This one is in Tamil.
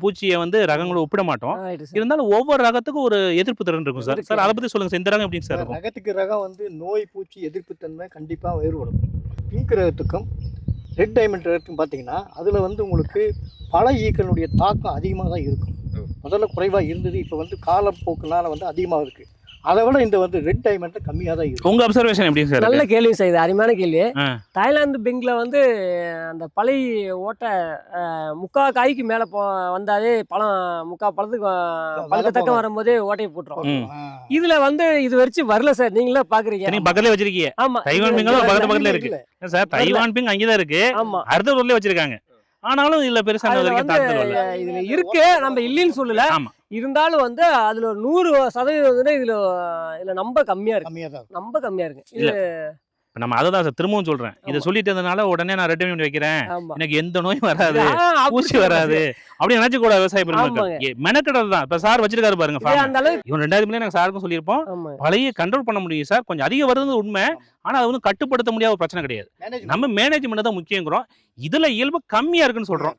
பூச்சியை வந்து ரகங்களை ஒப்பிட மாட்டோம். இருந்தாலும் ஒவ்வொரு ரகத்துக்கும் ஒரு எதிர்ப்பு திறன் இருக்கும் சார். சார் அதை பத்தி சொல்லுங்க சார். இந்த ரகம் எப்படிங்க சார் இருக்கும்? ரகத்துக்கு ரகம் வந்து நோய் பூச்சி எதிர்ப்பு தன்மை கண்டிப்பாக வேறுபடும். பிங்க் ரகத்துக்கும் ரெட் டைமண்ட் ரகத்துக்கும் பார்த்தீங்கன்னா அதில் வந்து உங்களுக்கு பல ஈக்களுடைய தாக்கம் அதிகமாக தான் இருக்கும். முதல்ல குறைவாக இருந்தது, இப்போ வந்து காலப்போக்குனால வந்து அதிகமாக இருக்குது. அதை விட இந்த வந்து ரெட் டைமண்ட் கம்மியாக தான் இருக்கும். உங்க அப்சர்வேஷன் எப்படிங்க சார்? நல்ல கேள்வி சார், இது அருமையான கேள்வி. தாய்லாந்து பெங்கில் வந்து அந்த பழைய ஓட்டை முக்கா காய்க்கு மேலே வந்தாலே பழம் முக்கா பழத்துக்கு பழக்கத்தக்கம் வரும்போதே ஓட்டையை போட்டுரும். இதுல வந்து இது வரைக்கும் வரல சார். நீங்களே பாக்குறீங்க, நீங்க பக்கத்துல வச்சிருக்கீங்க. ஆமா, தைவான் பிங் பக்கத்துல இருக்கு சார். தைவான் பிங் அங்கேதான் இருக்கு. ஆமா, அடுத்த ஊர்லயே வச்சிருக்காங்க. ஆனாலும் இதுல பெருசா இதுல இருக்கு, நம்ம இல்லைன்னு சொல்லல. இருந்தாலும் வந்து அதுல 100% இதுல நம்ப கம்மியா இருக்கு. நம்ப கம்மியா இருக்கு. இது நம்ம அததான் சார் திரும்பவும் சொல்றேன். இதை சொல்லிட்டு இருந்தனால உடனே நான் ரெட் டைமண்ட் வைக்கிறேன், எனக்கு எந்த நோயும் வராது, பூச்சி வராது அப்படி நினைச்சு கூட விவசாய பெருமக்கள் மெனக்கெடல் தான். இப்ப சார் வச்சிருக்காரு பாருங்க, இவன் 2000 நாங்க சாருக்கும் சொல்லியிருப்போம், பழைய கண்ட்ரோல் பண்ண முடியும் சார். கொஞ்சம் அதிகம் வருது உண்மை, ஆனா அது வந்து கட்டுப்படுத்த முடியாத ஒரு பிரச்சனை கிடையாது. நம்ம மேனேஜ்மெண்ட் தான் முக்கியங்கிறோம். இதுல இயல்பு கம்மியா இருக்குன்னு சொல்றோம்.